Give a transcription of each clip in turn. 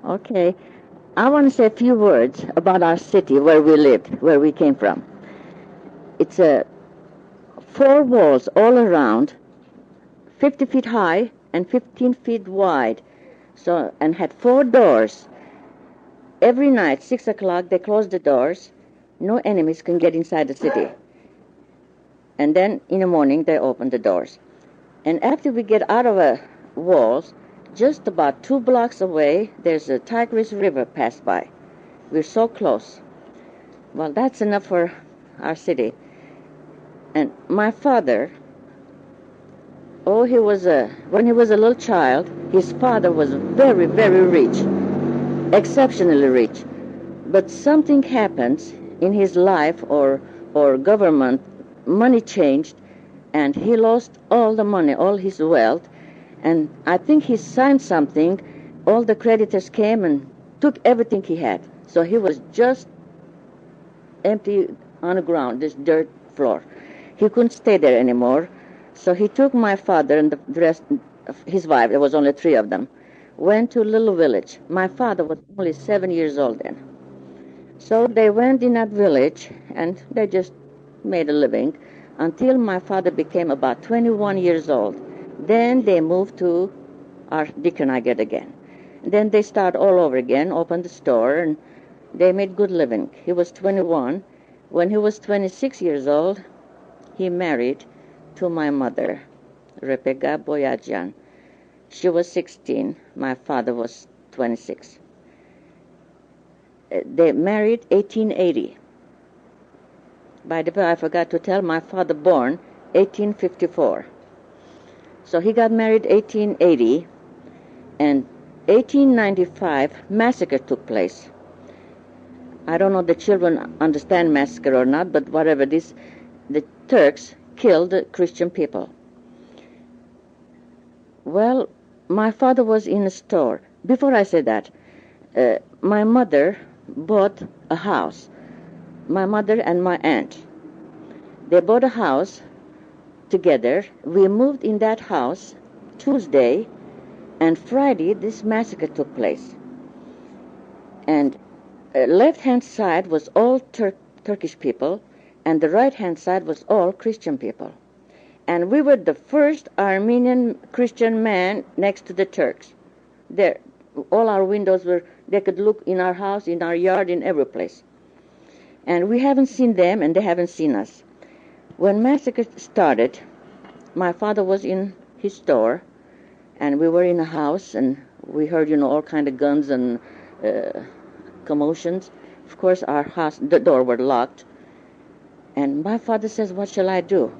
Okay. I want to say a few words about our city where we lived, where we came from. It's four walls all around, 50 feet high and 15 feet wide. So, and had four doors. Every night, 6 o'clock, they close the doors. No enemies can get inside the city. And then in the morning, they open the doors. And after we get out of the walls, just about 2 blocks away, there's a Tigris River pass by. We're so close. Well, that's enough for our city. And my father, when he was a little child, his father was very, very rich, exceptionally rich. But something happens in his life or government, money changed, and he lost all the money, all his wealth. And I think he signed something. All the creditors came and took everything he had. So he was just empty on the ground, this dirt floor. He couldn't stay there anymore. So he took my father and the rest of his wife, there was only 3 of them, went to a little village. My father was only 7 years old then. So they went in that village and they just made a living until my father became about 21 years old. Then they moved to our Dickernaget again. Then they started all over again, opened the store, and they made good living. He was 21. When he was 26 years old, he married to my mother, Rebecca Boyajian. She was 16. My father was 26. They married 1880. By the way, I forgot to tell, my father born 1854. So he got married 1880, and 1895 massacre took place. I don't know if the children understand massacre or not, but whatever it is, the Turks killed the Christian people. Well, my father was in a store. Before I say that, my mother bought a house. My mother and my aunt. They bought a house together. We moved in that house Tuesday, and Friday this massacre took place. And left-hand side was all Turkish people, and the right-hand side was all Christian people. And we were the first Armenian Christian man next to the Turks. There, all our windows were, they could look in our house, in our yard, in every place. And we haven't seen them, and they haven't seen us. When massacre started, my father was in his store, and we were in a house, and we heard, all kind of guns and commotions. Of course, our house, the door were locked. And my father says, what shall I do?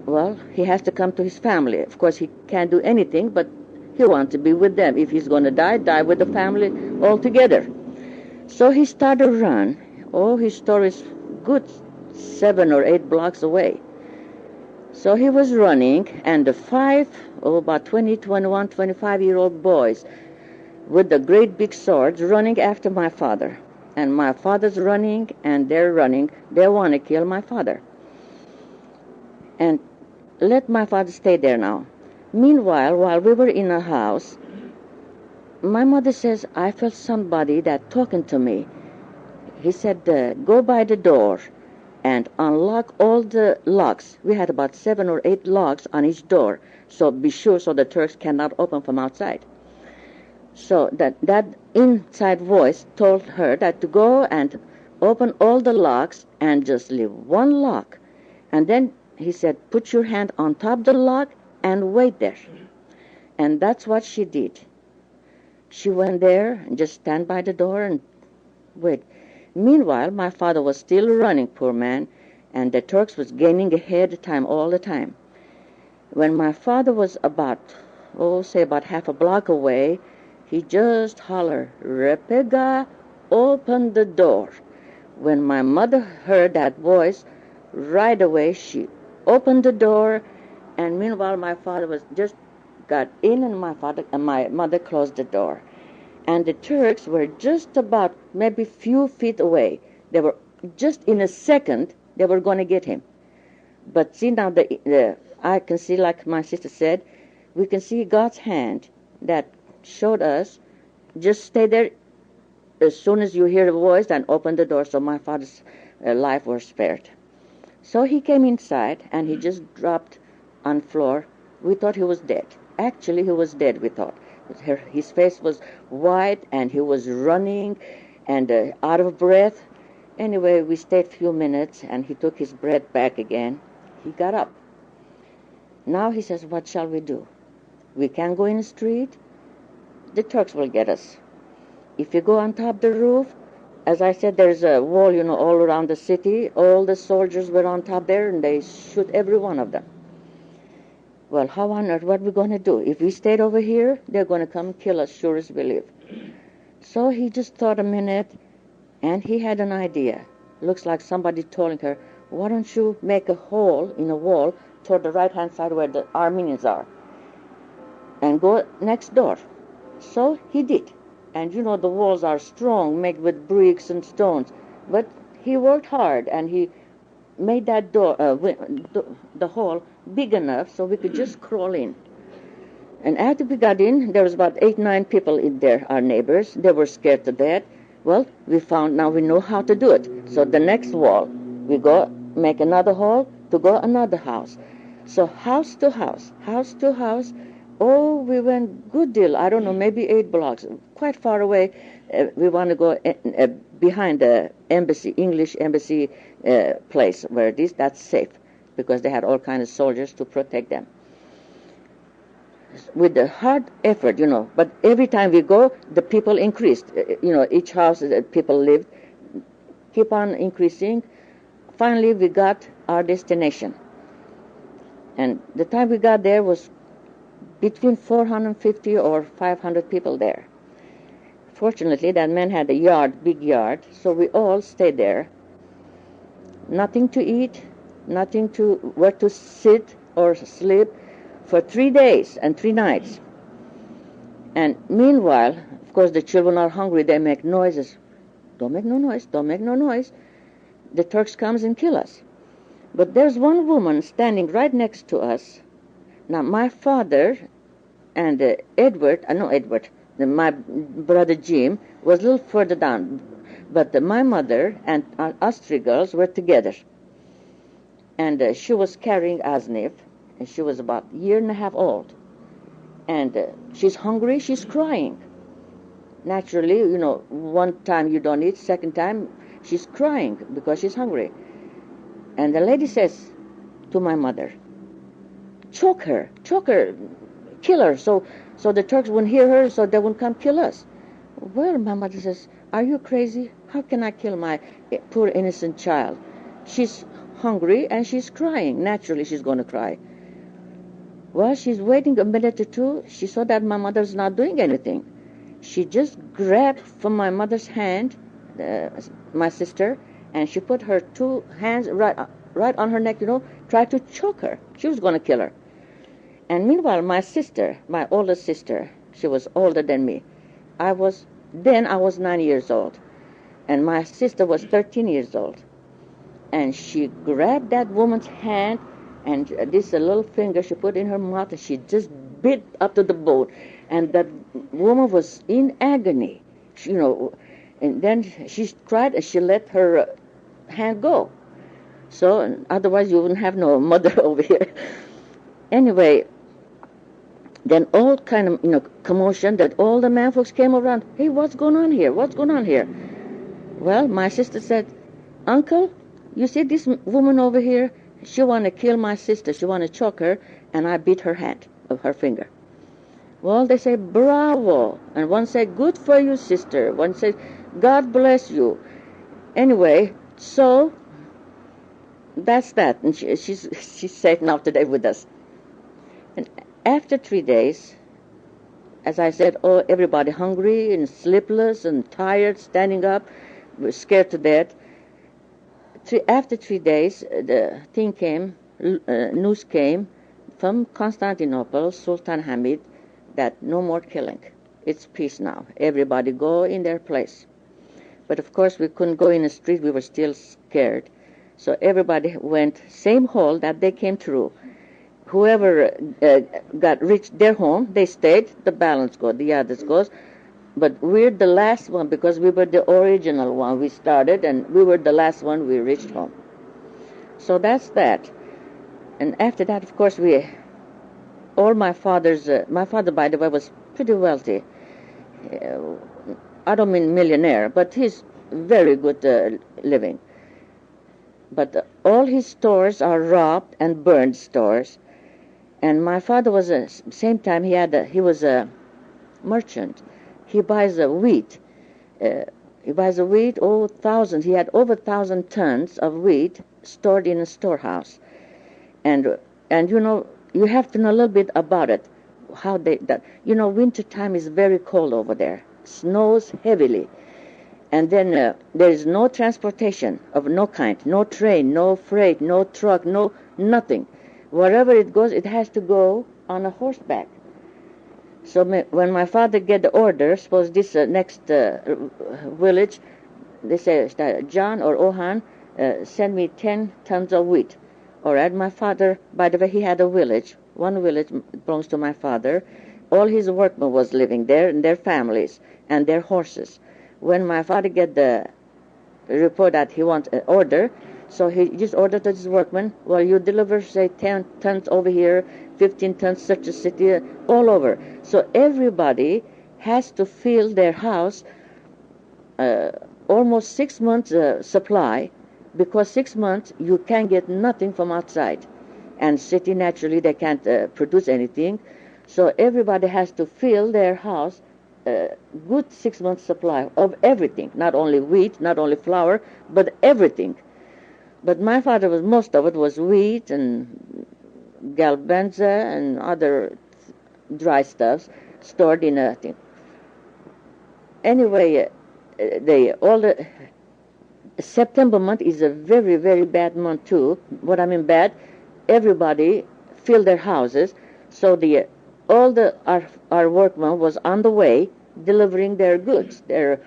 Well, he has to come to his family. Of course, he can't do anything, but he wants to be with them. If he's going to die with the family altogether. So he started a run. His store is good 7 or 8 blocks away. So he was running, and the about 20, 21, 25-year-old boys with the great big swords running after my father. And my father's running, and they're running. They want to kill my father. And let my father stay there now. Meanwhile, while we were in a house, my mother says, I felt somebody that talking to me. He said, go by the door and unlock all the locks. We had about 7 or 8 locks on each door, so be sure so the Turks cannot open from outside. So that inside voice told her that to go and open all the locks and just leave one lock. And then he said, put your hand on top of the lock and wait there. And that's what she did. She went there and just stand by the door and wait. Meanwhile, my father was still running, poor man, and the Turks was gaining ahead all the time. When my father was about half a block away, he just hollered, Rebecca, open the door. When my mother heard that voice, right away she opened the door, and meanwhile my father was just got in, and my mother closed the door. And the Turks were just about maybe few feet away. They were just in a second, they were going to get him. But see now, I can see, like my sister said, we can see God's hand that showed us just stay there. As soon as you hear a voice, then open the door. So my father's life was spared. So he came inside, and he just dropped on the floor. We thought he was dead. Actually, he was dead, we thought. His face was white, and he was running and out of breath. Anyway, we stayed a few minutes, and he took his breath back again. He got up. Now he says, what shall we do? We can't go in the street. The Turks will get us. If you go on top of the roof, as I said, there's a wall, all around the city. All the soldiers were on top there, and they shoot every one of them. Well, how on earth, what are we going to do? If we stayed over here, they're going to come and kill us, sure as we live. So he just thought a minute, and he had an idea. Looks like somebody told her, why don't you make a hole in a wall toward the right-hand side where the Armenians are, and go next door. So he did. And the walls are strong, made with bricks and stones. But he worked hard, and he made that door, the hole, big enough so we could just crawl in. And after we got in, there was about 8, 9 people in there, our neighbors. They were scared to death. Well, we found now we know how to do it. So the next wall, we go make another hole to go another house. So house to house, oh, we went good deal, I don't know, maybe 8 blocks, quite far away. We want to go behind the embassy, English embassy place where it is. That's safe because they had all kinds of soldiers to protect them. With the hard effort, but every time we go, the people increased. Each house that people lived, keep on increasing. Finally, we got our destination. And the time we got there was between 450 or 500 people there. Fortunately, that man had a big yard, so we all stayed there. Nothing to eat, nothing to where to sit or sleep for 3 days and 3 nights. And meanwhile, of course, the children are hungry. They make noises. Don't make no noise. Don't make no noise. The Turks comes and kill us. But there's one woman standing right next to us. Now, my father and my brother Jim was a little further down. But my mother and us 3 girls were together. And she was carrying Aznif, and she was about a year and a half old. And she's hungry, she's crying. Naturally, one time you don't eat, second time she's crying because she's hungry. And the lady says to my mother, choke her, kill her, so the Turks wouldn't hear her, so they wouldn't come kill us. Well, my mother says, are you crazy? How can I kill my poor innocent child? She's hungry and she's crying. Naturally, she's going to cry. Well, she's waiting a minute or two. She saw that my mother's not doing anything. She just grabbed from my mother's hand, my sister, and she put her 2 hands right on her neck, tried to choke her. She was going to kill her. And meanwhile, my sister, my oldest sister, she was older than me. I was 9 years old, and my sister was 13 years old. And she grabbed that woman's hand, and this little finger she put in her mouth, and she just bit up to the bone. And that woman was in agony, and then she cried, and she let her hand go. So otherwise you wouldn't have no mother over here. Anyway, then all kind of, commotion, that all the man folks came around. Hey, what's going on here? What's going on here? Well, my sister said, Uncle, you see this woman over here? She want to kill my sister. She want to choke her, and I beat her hand, of her finger. Well, they say, bravo. And one said, good for you, sister. One said, God bless you. Anyway, so that's that. And she's safe now today with us. And after 3 days, as I said, everybody hungry and sleepless and tired, standing up, we're scared to death. After 3 days, the thing came, news came from Constantinople, Sultan Hamid, that no more killing. It's peace now. Everybody go in their place. But of course, we couldn't go in the street. We were still scared. So everybody went same hall that they came through. Whoever reached their home, they stayed. The balance goes. The others goes. But we're the last one because we were the original one. We started, and we were the last one we reached home. So that's that. And after that, of course, all my father, by the way, was pretty wealthy. I don't mean millionaire, but he's very good living. But all his stores are robbed and burned stores. And my father was same time he was a merchant. He buys wheat. He buys wheat, thousands. He had over 1,000 tons of wheat stored in a storehouse. And you have to know a little bit about it. Winter time is very cold over there. Snows heavily. And then there is no transportation of no kind, no train, no freight, no truck, no nothing. Wherever it goes, it has to go on a horseback. So when my father get the order, suppose this next village, they say, John or Ohan, send me 10 tons of wheat. All right, my father, by the way, he had a village. One village belongs to my father. All his workmen was living there, and their families, and their horses. When my father get the report that he wants an order, so he just ordered to his workmen, well, you deliver, say, 10 tons over here, 15 tons such a city, all over. So everybody has to fill their house almost 6 months supply, because 6 months you can't get nothing from outside. And city, naturally, they can't produce anything. So everybody has to fill their house good 6 months supply of everything, not only wheat, not only flour, but everything. But my father most of it was wheat and galbanza and other dry stuffs stored in a thing. Anyway, September month is a very, very bad month too. What I mean bad, everybody filled their houses, so our workmen was on the way delivering their goods, their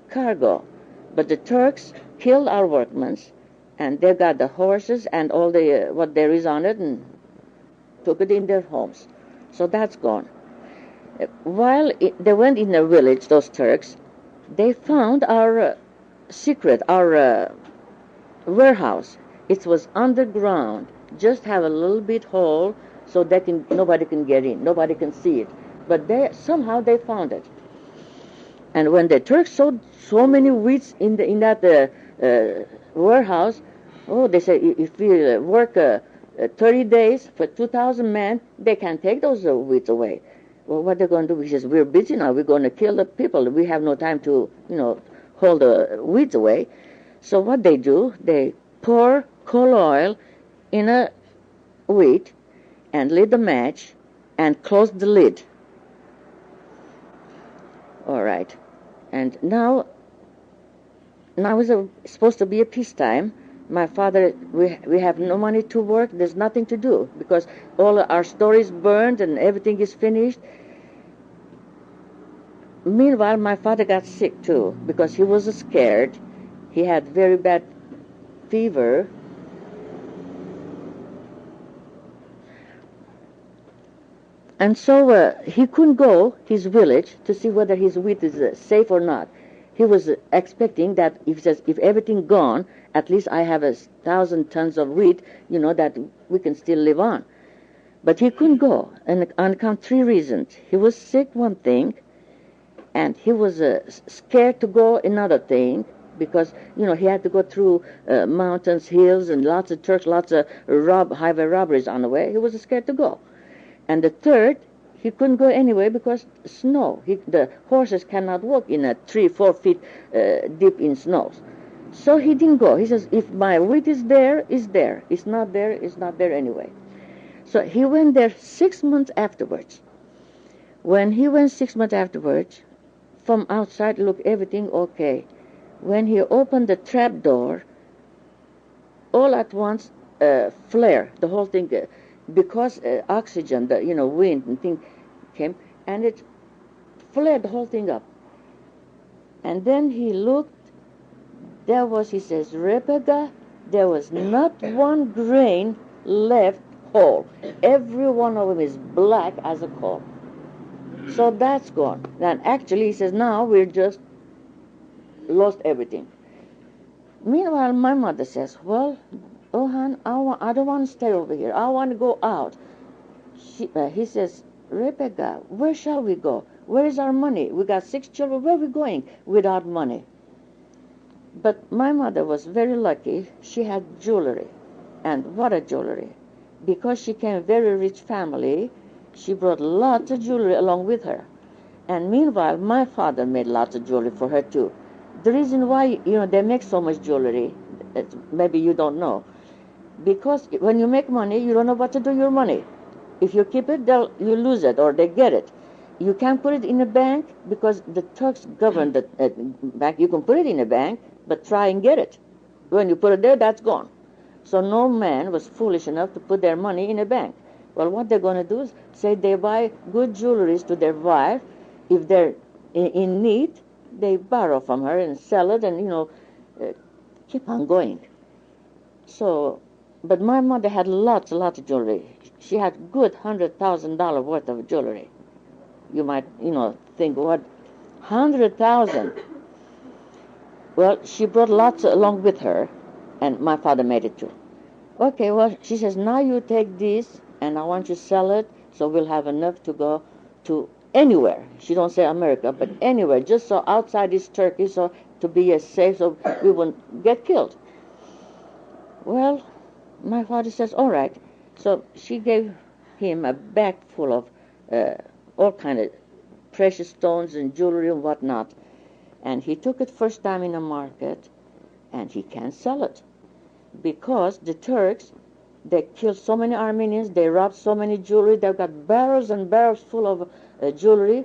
cargo. But the Turks killed our workmen, and they got the horses and all the what there is on it and took it in their homes. So that's gone. While they went in a village, those Turks, they found our warehouse. It was underground, just have a little bit hole so nobody can get in, nobody can see it. But somehow they found it. And when the Turks saw so many wheats in that warehouse, they said if we work 30 days for 2,000 men, they can take those wheats away. Well, what they're going to do? He says, we're busy now. We're going to kill the people. We have no time to, hold the weeds away. So what they do, they pour coal oil in a wheat and lit the match and close the lid. All right. And now it's supposed to be a peacetime. My father, we have no money to work. There's nothing to do because all our stores burned and everything is finished. Meanwhile, my father got sick too because he was scared. He had very bad fever. And so he couldn't go his village to see whether his wheat is safe or not. He was expecting that if everything gone, at least I have 1,000 tons of wheat, that we can still live on. But he couldn't go, and on account of 3 reasons. He was sick, one thing, and he was scared to go, another thing, because, he had to go through mountains, hills, and lots of Turks, lots of highway robberies on the way. He was scared to go. And the third, he couldn't go anyway because snow. The horses cannot walk in 3-4 feet deep in snow. So he didn't go. He says, if my wheat is there, it's there. It's not there, it's not there anyway. So he went there 6 months afterwards. When he went 6 months afterwards, from outside, look, everything okay. When he opened the trap door, all at once, flare, the whole thing, because oxygen, the wind and thing came, and it flared the whole thing up. And then he looked. There was, he says, Rebecca, there was not one grain left whole. Every one of them is black as a coal. So that's gone. And actually, he says, now we're just lost everything. Meanwhile, my mother says, well, Ohan, I don't want to stay over here. I want to go out. He says, Rebecca, where shall we go? Where is our money? We got 6 children. Where are we going without money? But my mother was very lucky. She had jewelry. And what a jewelry. Because she came from a very rich family, she brought lots of jewelry along with her. And meanwhile, my father made lots of jewelry for her too. The reason why, they make so much jewelry, maybe you don't know, because when you make money, you don't know what to do with your money. If you keep it, you lose it or they get it. You can't put it in a bank because the Turks govern the bank. You can put it in a bank, but try and get it. When you put it there, that's gone. So no man was foolish enough to put their money in a bank. Well, what they're going to do is say they buy good jewelry to their wife. If they're in need, they borrow from her and sell it and, keep on going. So, but my mother had lots of jewelry. She had good $100,000 worth of jewelry. You might, think, what, 100,000? Well, she brought lots along with her, and my father made it too. Okay, well, she says, now you take this, and I want you to sell it, so we'll have enough to go to anywhere. She don't say America, but anywhere, just so outside is Turkey, so to be safe, so we won't get killed. Well, my father says, all right. So she gave him a bag full of all kind of precious stones and jewelry and whatnot. And he took it first time in the market, and he can't sell it. Because the Turks, they killed so many Armenians, they robbed so many jewelry, they've got barrels and barrels full of jewelry,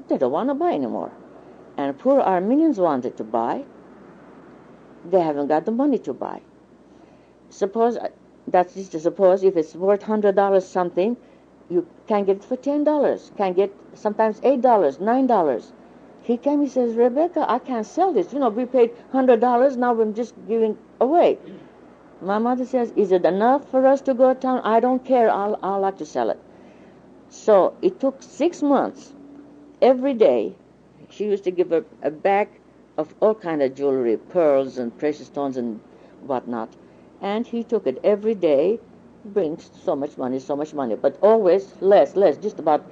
they don't want to buy anymore. And poor Armenians wanted to buy, they haven't got the money to buy. Suppose if it's worth $100 something, you can get it for $10, can get sometimes $8, $9. He came, he says, Rebecca, I can't sell this. We paid $100, now I'm just giving away. My mother says, is it enough for us to go to town? I don't care, I'll like to sell it. So it took 6 months. Every day, she used to give her a bag of all kind of jewelry, pearls and precious stones and whatnot. And he took it every day, brings so much money, but always less, just about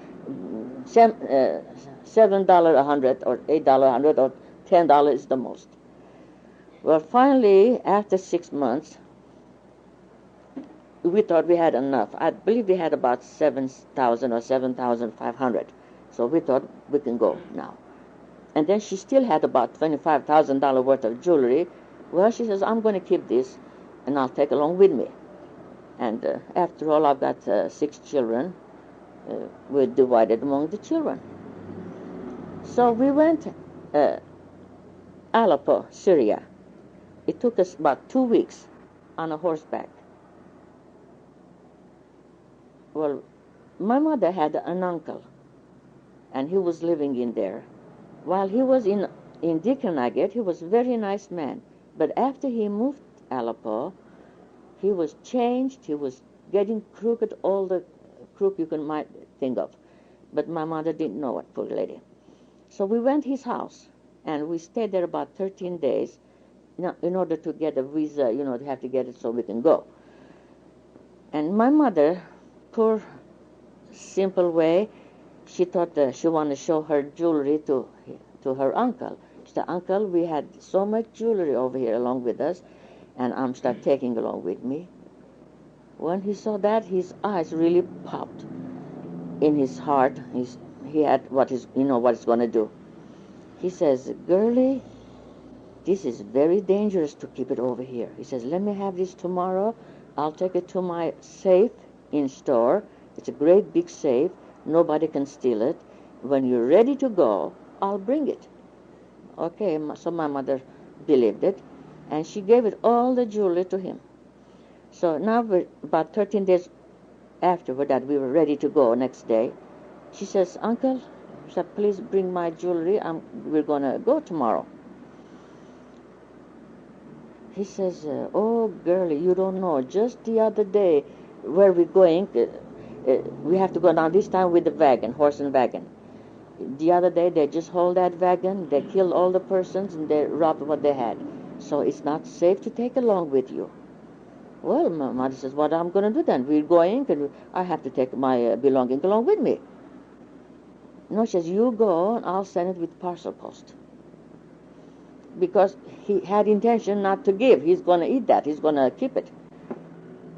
$7 a hundred or $8 a hundred or $10 is the most. Well, finally, after 6 months, we thought we had enough. I believe we had about 7,000 or 7,500. So we thought we can go now. And then she still had about $25,000 worth of jewelry. Well, she says, I'm going to keep this, and I'll take along with me. And after all, I've got 6 children. We're divided among the children. So we went Aleppo, Syria. It took us about 2 weeks on a horseback. Well, my mother had an uncle, and he was living in there. While he was in Dikanaget, he was a very nice man. But after he moved to Aleppo, he was changed. He was getting crooked, all the crook you might think of. But my mother didn't know it, poor lady. So we went to his house, and we stayed there about 13 days. In order to get a visa, they have to get it so we can go. And my mother, poor, simple way, she thought she wanted to show her jewelry to her uncle. She said, Uncle, we had so much jewelry over here along with us, and I'm start taking along with me. When he saw that, his eyes really popped in his heart. He had what he's going to do. He says, Girlie, this is very dangerous to keep it over here. He says, let me have this tomorrow. I'll take it to my safe in store. It's a great big safe. Nobody can steal it. When you're ready to go, I'll bring it. Okay, so my mother believed it, and she gave it all the jewelry to him. So now, about 13 days afterward that we were ready to go next day, she says, Uncle, she said, please bring my jewelry. We're going to go tomorrow. He says, oh, girlie, you don't know. Just the other day, where we're going, we have to go down this time with the wagon, horse and wagon. The other day they just hold that wagon, they killed all the persons, and they robbed what they had. So it's not safe to take along with you. Well, my mother says, what I'm going to do then? We're going, and I have to take my belongings along with me. No, she says, you go, and I'll send it with parcel post. Because he had intention not to give. He's going to eat that. He's going to keep it.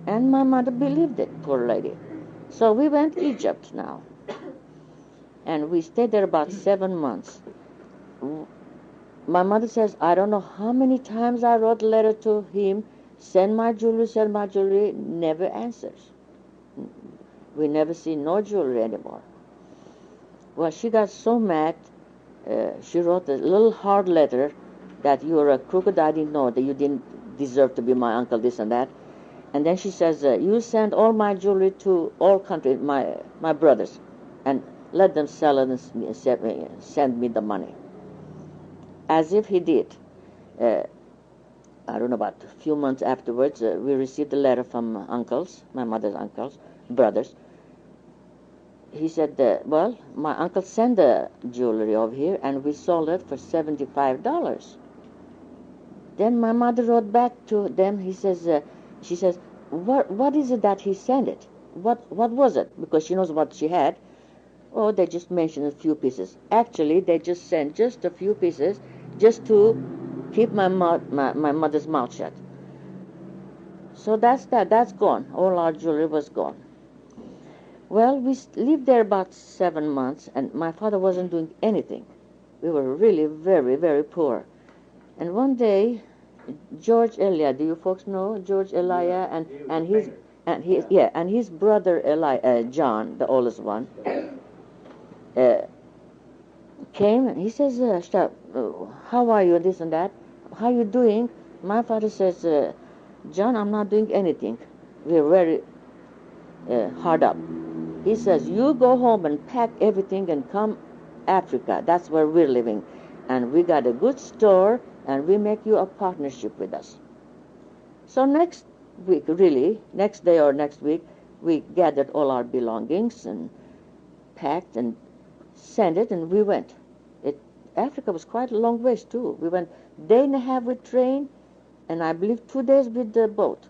And my mother believed it, poor lady. So we went to Egypt now. And we stayed there about 7 months. My mother says, I don't know how many times I wrote a letter to him, send my jewelry, never answers. We never see no jewelry anymore. Well, she got so mad, she wrote a little hard letter that you're a crooked, I didn't know, that you didn't deserve to be my uncle, this and that. And then she says, you send all my jewelry to all countries, my brothers, and let them sell it and send me the money. As if he did. I don't know, about a few months afterwards, we received a letter from uncles, my mother's uncles, brothers. He said, well, my uncle sent the jewelry over here, and we sold it for $75. Then my mother wrote back to them. She says, what is it that he sent it? What was it? Because she knows what she had. Oh, they just mentioned a few pieces. Actually, they just sent just a few pieces just to keep my mother's mouth shut. So that's that. That's gone. All our jewelry was gone. Well, we lived there about 7 months, and my father wasn't doing anything. We were really very, very poor. And one day, George Elia, do you folks know George Elia and his brother John, the oldest one, came, and he says, how are you, this and that? How are you doing? My father says, John, I'm not doing anything. We're very hard up. He says, you go home and pack everything and come Africa. That's where we're living. And we got a good store, and we make you a partnership with us. So next day or next week, we gathered all our belongings and packed and sent it, and we went. Africa was quite a long ways, too. We went day and a half with train, and I believe 2 days with the boat.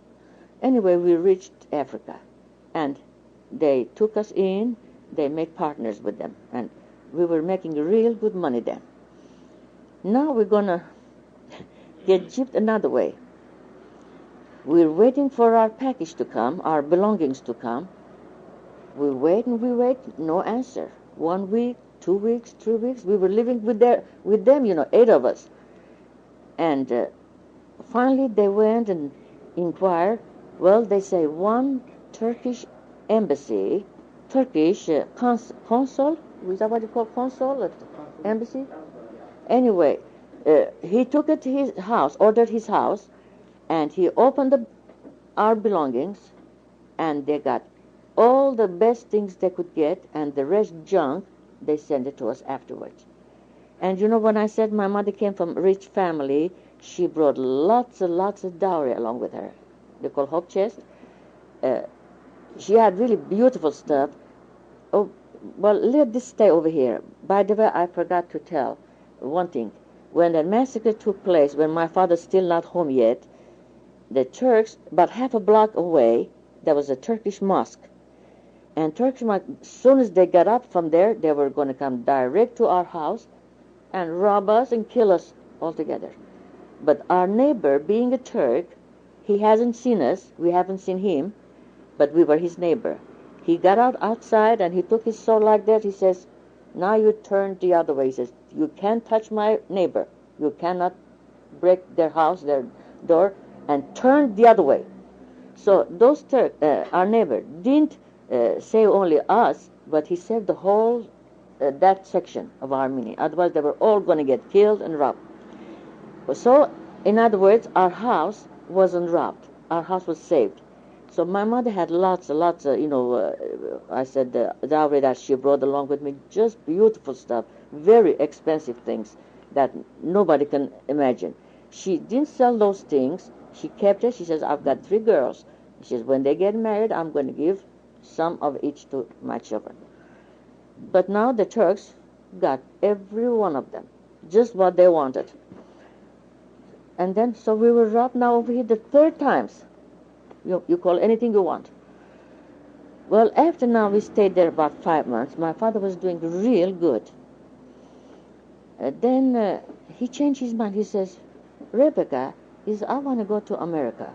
Anyway, we reached Africa, and they took us in. They make partners with them, and we were making real good money then. Now we're going to get gypped another way. We're waiting for our package to come, our belongings to come. We wait and we wait, no answer. 1 week, 2 weeks, 3 weeks. We were living with them, 8 of us. And finally they went and inquired. Well, they say one Turkish embassy, Turkish consul, is that what you call consul? Embassy? Anyway, he took it to his house, ordered his house, and he opened our belongings, and they got all the best things they could get, and the rest junk, they sent it to us afterwards. And when I said my mother came from a rich family, she brought lots and lots of dowry along with her. They call hope chest. She had really beautiful stuff. Oh, well, let this stay over here. By the way, I forgot to tell one thing. When the massacre took place, when my father's still not home yet, the Turks, about half a block away, there was a Turkish mosque. And Turkish mosque, as soon as they got up from there, they were going to come direct to our house and rob us and kill us altogether. But our neighbor, being a Turk, he hasn't seen us, we haven't seen him, but we were his neighbor. He got outside and he took his sword like that. He says, now you turn the other way. He says, you can't touch my neighbor. You cannot break their house, their door, and turn the other way. So those Turks, our neighbor, didn't save only us, but he saved the whole, that section of Armenia. Otherwise, they were all going to get killed and robbed. So, in other words, our house wasn't robbed. Our house was saved. So my mother had lots of, I said, the dowry that she brought along with me, just beautiful stuff, very expensive things that nobody can imagine. She didn't sell those things. She kept it. She says, I've got 3 girls. She says, when they get married, I'm going to give some of each to my children. But now the Turks, got every one of them, just what they wanted. And then, so we were robbed now over here the third times. You call anything you want. Well, after now we stayed there about 5 months. My father was doing real good. Then he changed his mind. He says, Rebecca, I want to go to America.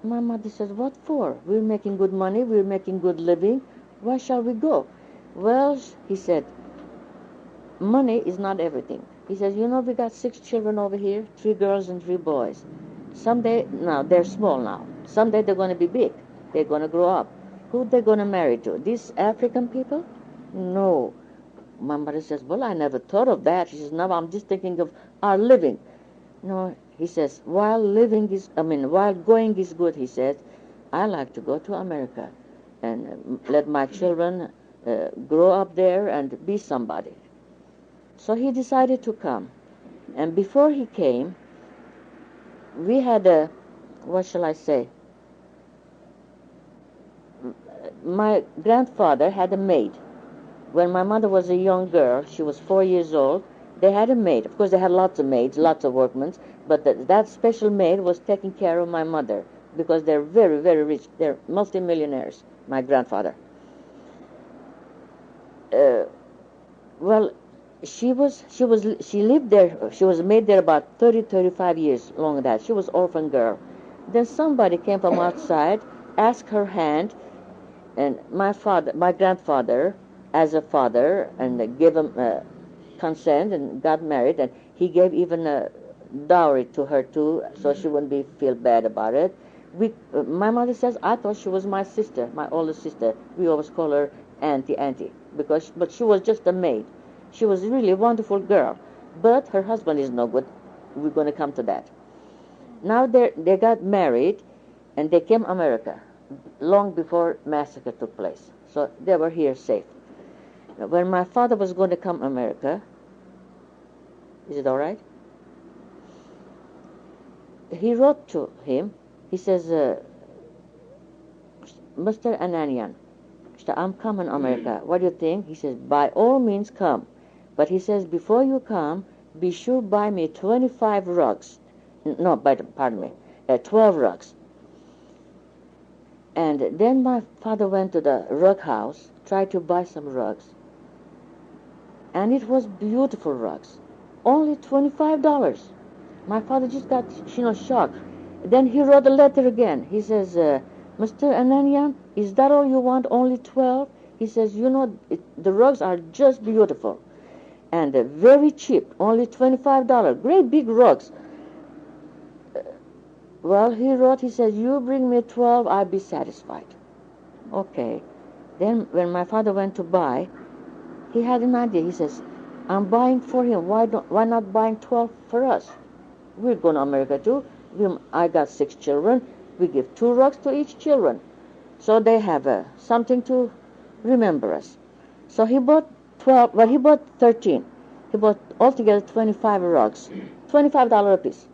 My mother says, what for? We're making good money. We're making good living. Why shall we go? Well, he said, money is not everything. He says, we got 6 children over here, 3 girls and 3 boys. Someday, now they're small now. Someday they're going to be big. They're going to grow up. Who they going to marry to? These African people? No. My mother says, well, I never thought of that. She says, no, I'm just thinking of our living. No, he says, while going is good, he said, I like to go to America and let my children grow up there and be somebody. So he decided to come. And before he came, we had what shall I say? My grandfather had a maid. When my mother was a young girl, she was 4 years old, they had a maid. Of course, they had lots of maids, lots of workmen, but that special maid was taking care of my mother because they're very, very rich. They're multimillionaires, my grandfather. Well, she lived there. She was made there about 35 years, long that. She was orphan girl. Then somebody came from outside, asked her hand, and my grandfather, as a father, and gave him consent and got married, and he gave even a dowry to her too, so she wouldn't feel bad about it. My mother says, I thought she was my sister, my older sister. We always call her Auntie, but she was just a maid. She was really a wonderful girl, but her husband is no good. We're going to come to that. Now they got married, and they came to America long before massacre took place. So they were here safe. Now, when my father was going to come to America, is it all right? He wrote to him. He says, Mr. Ananian, I'm coming to America. What do you think? He says, by all means come. But he says, before you come, be sure buy me 25 rugs. No, pardon me, 12 rugs. And then my father went to the rug house, tried to buy some rugs. And it was beautiful rugs. Only $25. My father just got, shocked. Then he wrote a letter again. He says, Mr. Ananian, is that all you want, only 12? He says, the rugs are just beautiful. And very cheap, only $25. Great big rugs. Well, he says, you bring me 12, I'll be satisfied. Okay. Then when my father went to buy, he had an idea. He says, I'm buying for him. Why not buying 12 for us? We're going to America too. I got 6 children. We give 2 rugs to each children. So they have something to remember us. So he bought 12, well, he bought 13. He bought altogether 25 rugs, $25 a piece.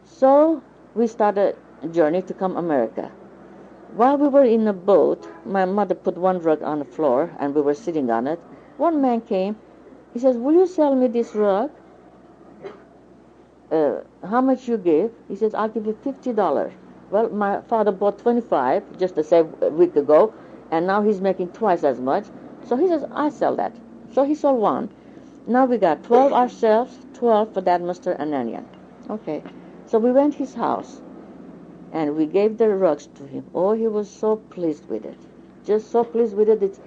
So we started a journey to come America. While we were in a boat, my mother put 1 rug on the floor, and we were sitting on it. One man came. He says, will you sell me this rug? How much you give? He says, I'll give you $50. Well, my father bought 25 just the same week ago, and now he's making twice as much. So he says, I sell that. So he sold 1. Now we got 12 ourselves, 12 for that Mr. Ananian. Okay. So we went to his house, and we gave the rugs to him. Oh, he was so pleased with it. Just so pleased with it that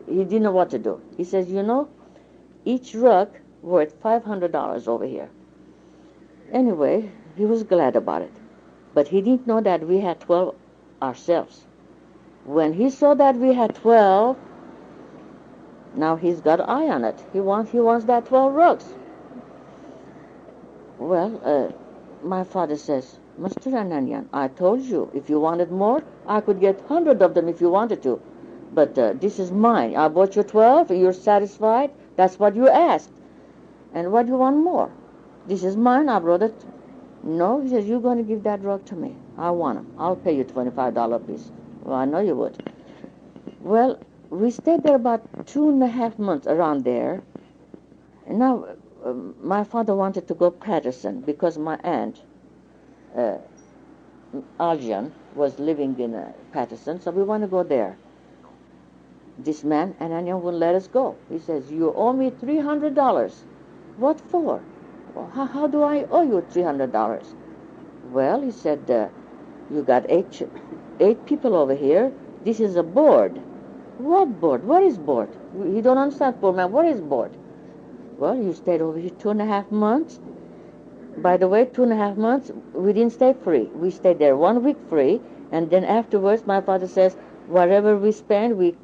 he didn't know what to do. He says, each rug worth $500 over here. Anyway, he was glad about it. But he didn't know that we had 12 ourselves. When he saw that we had 12, now he's got an eye on it. He wants that 12 rugs. Well, my father says, Mr. Ananian, I told you, if you wanted more, I could get 100 of them if you wanted to. But this is mine. I bought you 12, you're satisfied? That's what you asked. And what do you want more? This is mine, I brought it. No, he says, you're going to give that rug to me. I want them. I'll pay you $25 a piece. Well, I know you would. Well, we stayed there about 2.5 months around there. And now my father wanted to go Patterson because my aunt, uh, Aljan, was living in Patterson, so we want to go there. This man, Anania, wouldn't let us go. He says, you owe me $300. What for? Well, how do I owe you $300? Well, he said, you got eight people over here. This is a board. What board? What is board? He don't understand, poor man. What is board? Well, you stayed over here 2.5 months. By the way, 2.5 months, we didn't stay free. We stayed there 1 week free, and then afterwards, my father says, whatever we spend, we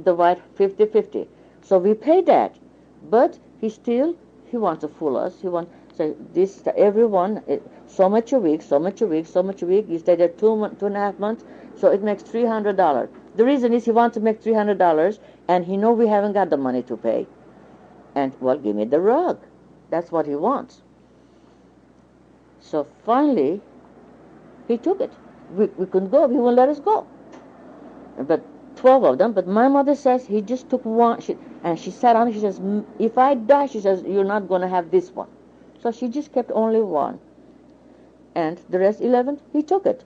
divide 50-50. So we pay that. But he wants to fool us. He wants, so this, everyone, so much a week, so much a week, so much a week. You stay there 2.5 months, so it makes $300. The reason is he wants to make $300, and he know we haven't got the money to pay. And, well, give me the rug. That's what he wants. So finally, he took it. We couldn't go. He wouldn't let us go. But 12 of them. But my mother says he just took one. And she sat on it. She says, if I die, she says, you're not going to have this one. So she just kept only one. And the rest, 11, he took it.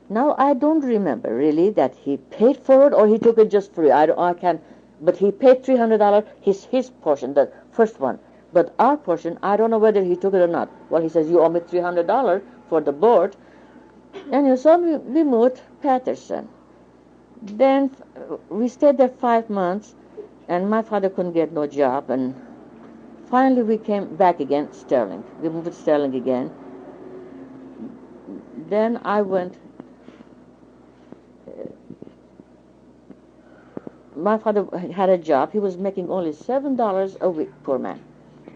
Now, I don't remember really that he paid for it or he took it just free. I can't. But he paid $300, his portion, the first one. But our portion, I don't know whether he took it or not. Well, he says, you owe me $300 for the board. And so we moved Patterson. Then we stayed there 5 months, and my father couldn't get no job. And finally we came back again, Sterling. We moved to Sterling again. Then I went... my father had a job. He was making only $7 a week, poor man.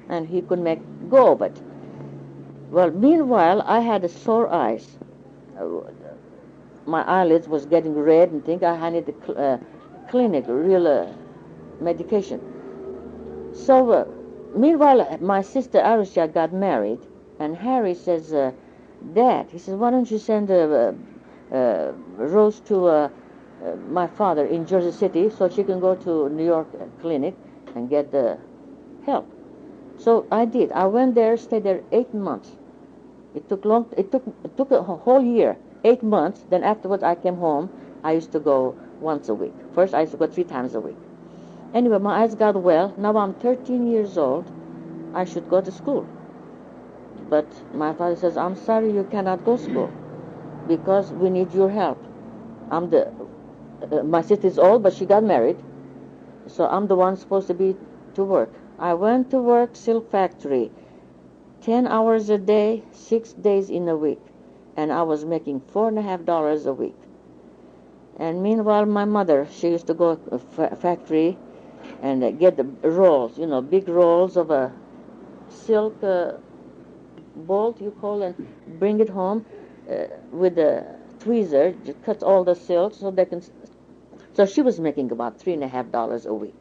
And he could go of it. Well, meanwhile, I had a sore eyes. My eyelids was getting red and think I needed a clinic, real medication. So, meanwhile, my sister Arusha got married, and Harry says, Dad, he says, why don't you send Rose to my father in Jersey City so she can go to New York clinic and get the help. So I did. I went there, stayed there 8 months. It took a whole year, 8 months. Then afterwards I came home. I used to go once a week. First I used to go 3 times a week. Anyway, my eyes got well. Now I'm 13 years old. I should go to school. But my father says, I'm sorry you cannot go to school because we need your help. My sister is old, but she got married. So I'm the one supposed to be to work. I went to work silk factory, 10 hours a day, 6 days in a week. And I was making $4.50 a week. And meanwhile, my mother, she used to go to factory and get the rolls, big rolls of a silk bolt, you call, and bring it home with a tweezer, just cuts all the silk so they can... So she was making about $3.50 a week.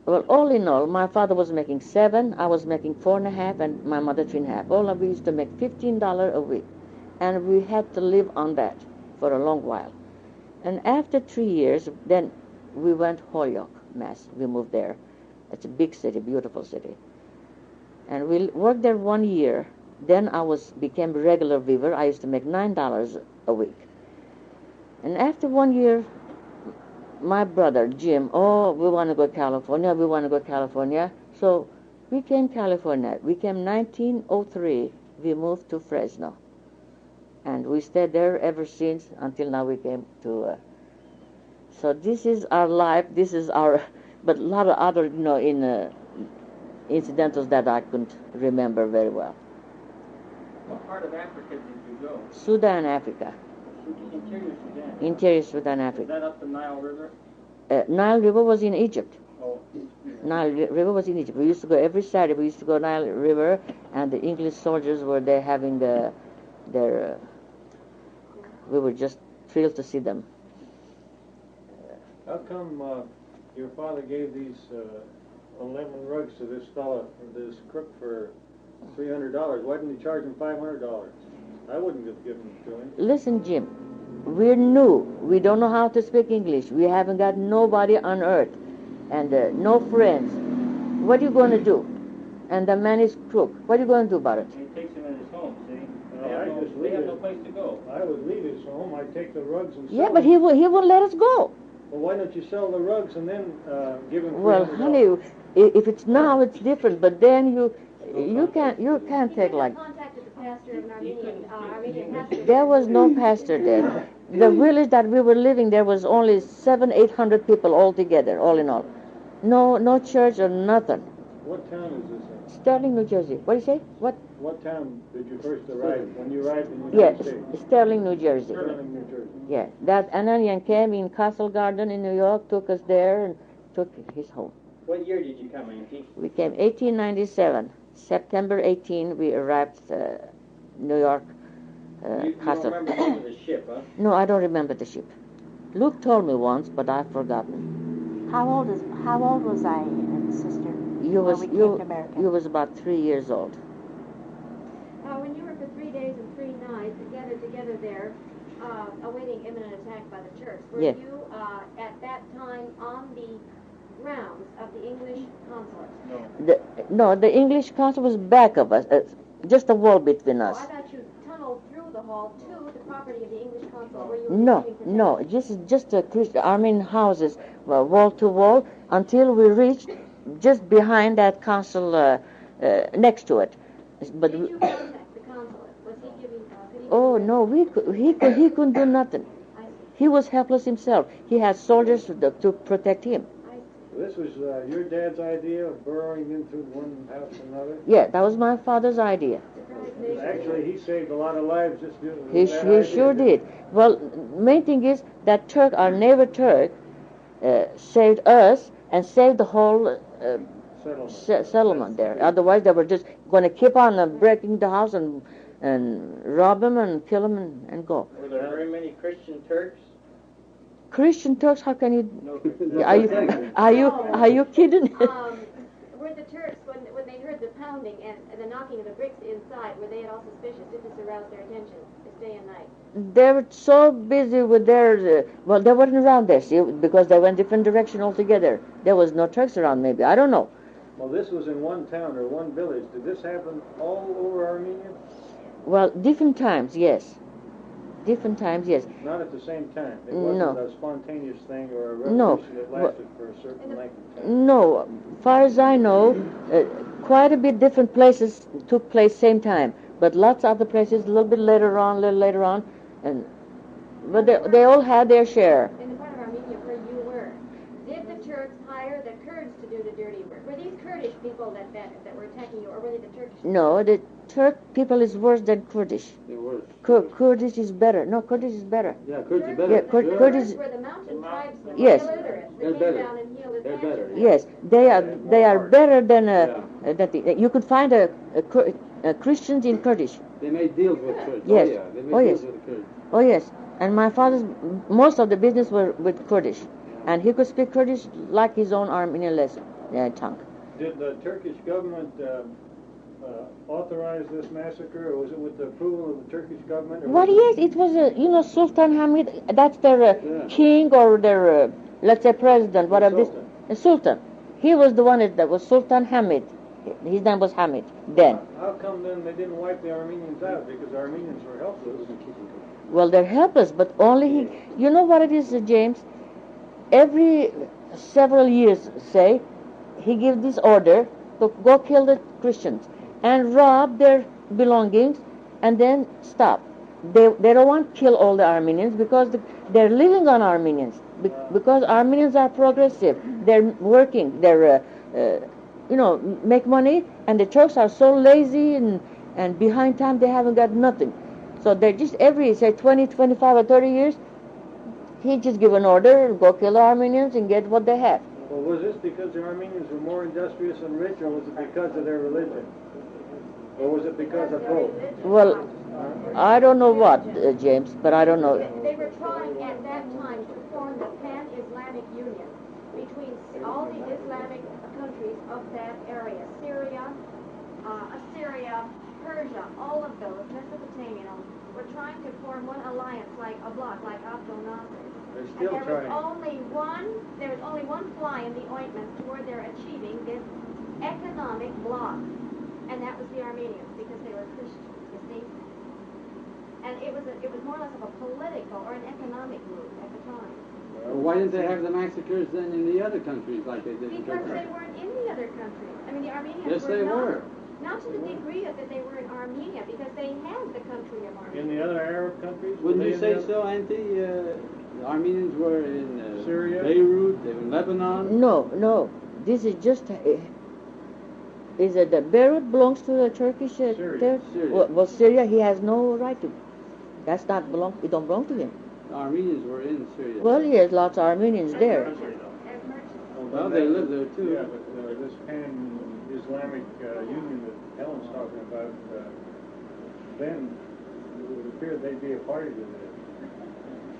Well, all in all, my father was making 7, I was making 4.5, and my mother 3.5. All of we used to make $15 a week, and we had to live on that for a long while. And after 3 years, then we went Holyoke, Mass. We moved there. It's a big city, beautiful city. And we worked there 1 year. Then I became a regular weaver. I used to make $9 a week. And after 1 year, my brother, Jim, we want to go to California, So we came to California. We came 1903. We moved to Fresno. And we stayed there ever since until now we came to... so this is our life. This is our... But a lot of other, incidentals that I couldn't remember very well. What part of Africa did you go? Sudan, Africa. Interior Sudan. Interior Sudan, Africa. Is that up the Nile River? Nile River was in Egypt. Oh. Nile River was in Egypt. We used to go every Saturday. We used to go Nile River, and the English soldiers were there having their... we were just thrilled to see them. How come your father gave these lemon rugs to this fella, this crook, for $300? Why didn't he charge him $500? I wouldn't have given them to him. Listen, Jim, we're new. We don't know how to speak English. We haven't got nobody on earth and no friends. What are you going to do? And the man is crook. What are you going to do about it? He takes him in his home, see? No, They have no place to go. I would leave his home. I'd take the rugs and sell Yeah, but them. he won't let us go. Well, why don't you sell the rugs and then give him Well, $300? honey, if it's now, it's different. But then you can't take like. Contacted the pastor of an Armenian pastor. There was no pastor there. The village that we were living there was only 700-800 people all together, all in all. No church or nothing. What town is this in? Sterling, New Jersey. What do you say? What? What town did you first arrive when you arrived in the Yes, United States? Sterling, New Jersey. Sterling, New Jersey. Yeah, that Ananian came in Castle Garden in New York, took us there, and took his home. What year did you come, Auntie? We came 1897. September 18, we arrived New York, You Castle. don't remember going to the ship, huh? No, I don't remember the ship. Luke told me once, but I've forgotten. How old was I, sister? You when was we came you to America? you was about 3 years old. When you were for 3 days and 3 nights gathered together there, awaiting imminent attack by the Turks, were Yeah. you at that time on the grounds of the English consulate? The English consul was back of us, just a wall between Oh, us. I thought you tunneled through the hall to the property of the English consulate where you were No, receiving protection. no, just a Christian Armenian houses, wall to wall, until we reached just behind that consul, next to it. But Did you contact the consulate? Was he giving? Could he oh give no, he couldn't do nothing. I see. He was helpless himself. He had soldiers to protect him. I see. This was your dad's idea of burrowing into one house to another? Yeah, that was my father's idea. Actually, he saved a lot of lives just doing He that idea. sure did. Well, main thing is that Turk, our neighbor Turk, saved us and saved the whole settlement there. Otherwise, they were just going to keep on breaking the house and rob him and kill him and go. Were there very many Christian Turks? Christian Turks? How can you? No Christian. Are you kidding? Were the Turks, when they heard the pounding and the knocking of the bricks inside, were they at all suspicious? Did this arouse their attention this day and night? They were so busy with their, well, they weren't around there, see, because they went different direction altogether. There was no Turks around, maybe. I don't know. Well, this was in one town or one village. Did this happen all over Armenia? Well, different times, yes. Different times, yes. Not at the same time. It wasn't No. a spontaneous thing or a No. revolution that lasted for a certain length of time. No, far as I know, quite a bit different places took place same time, but lots of other places a little later on, and but they all had their share. In the part of Armenia where you were, did the Turks hire the Kurds to do the dirty work? Were these Kurdish people that were attacking you, or were they the Turkish? No, the Turk people is worse than Kurdish. They were. Kurdish is better. No, Kurdish is better. Yeah, Kurds are Turks better. Yeah, were- Kurdish- were the mountain tribes, the Yes. illiterates, They're that came better. down and healed his They're cancer. better. Yes, they are better than you could find a Christians in Kurdish. They made deals with Kurds. Yes. Oh, yeah. They made Oh, deals yes. with the Kurds. Oh yes, and my father's most of the business were with Kurdish, and he could speak Kurdish like his own Armenian tongue. Did the Turkish government authorize this massacre, or was it with the approval of the Turkish government? Or Well, was yes, it was Sultan Hamid. That's their king or their let's say president, whatever. Sultan. Sultan. He was the one that was Sultan Hamid. His name was Hamid then. How come then they didn't wipe the Armenians out? Because the Armenians were helpless. Well, they're helpless, but only he. You know what it is, James? Every several years, say, he gives this order to go kill the Christians and rob their belongings, and then stop. They don't want to kill all the Armenians because they're living on Armenians. Because Armenians are progressive. They're working. They're make money, and the Turks are so lazy and behind time. They haven't got nothing. So they're just every, say, 20, 25, or 30 years, he just give an order, go kill the Armenians and get what they have. Well, was this because the Armenians were more industrious and rich, or was it because of their religion? Or was it because of both? Well, I don't know what, James, but I don't know. They were trying at that time to form the Pan-Islamic Union between all the Islamic countries of that area. Syria, Assyria, Persia, all of those, Mesopotamia, were trying to form one alliance, like a bloc, like Abdul Nasser. They're And still there was trying. there was only one fly in the ointment toward their achieving this economic bloc, and that was the Armenians, because they were Christians, you see. And it was more or less of a political or an economic move at the time. Well, why didn't they have the massacres then in the other countries like they did in Because Turkey? they weren't in the other countries. I mean, the Armenians Yes, were they not. were. Not to the degree that they were in Armenia, because they had the country of Armenia. In the other Arab countries? were Wouldn't they you in say the other- so, Auntie? The Armenians were in Syria? Beirut, they were in Lebanon. No. This is just. Is it the Beirut belongs to the Turkish Syria. territory? Well, Syria, he has no right to. That's not belong. It don't belong to him. The Armenians were in Syria. Well, he has lots of Armenians there. As merchants. Well, they lived there too. Yeah, but this pan-Islamic union that Helen's talking about, then it would appear they'd be a party to this.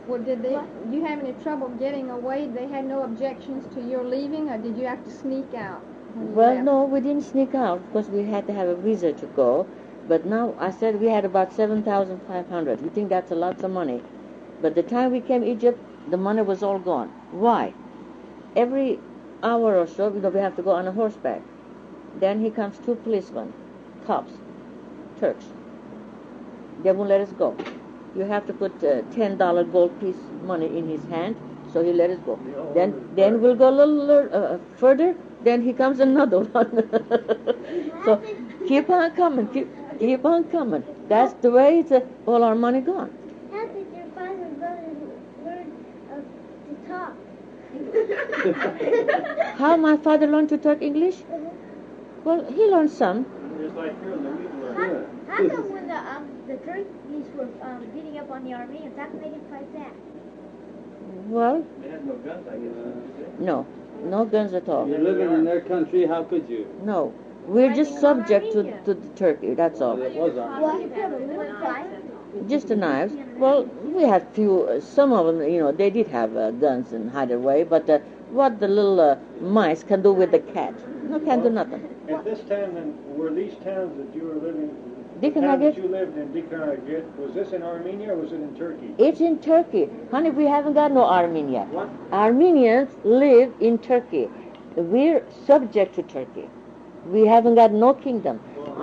Well, did you have any trouble getting away? They had no objections to your leaving, or did you have to sneak out? when you Well, left? no, we didn't sneak out because we had to have a visa to go. But now I said we had about 7,500. We think that's a lot of money. But the time we came to Egypt, the money was all gone. Why? Every hour or so, we have to go on a horseback. Then here comes two policemen, cops, Turks. They won't let us go. You have to put $10 gold piece money in his hand, so he let us go. Then we'll go a little further. Then he comes another one. So keep on coming, keep on coming. That's the way it's all our money gone. How did your father and brothers learn to talk? How my father learned to talk English? Well, he learned some. Just like here in the Weaver. How come when the Turkeys were beating up on the Armenians, how come they didn't fight back? Well, They had no guns, I guess. no guns at all. You're living in their country, how could you? No, we're just subject to the Turkey. That's all. That was Armenia. Well, you killed a little fight. Just the knives. Well, we had few. Some of them, they did have guns and hide away. But what the little mice can do with the cat? No, can't do nothing. At this time, then, were these towns that you were living, the Dikhanaget? town that you lived in, Dikhanaget, was this in Armenia or was it in Turkey? It's in Turkey. Honey, we haven't got no Armenia. What? Armenians live in Turkey. We're subject to Turkey. We haven't got no kingdom.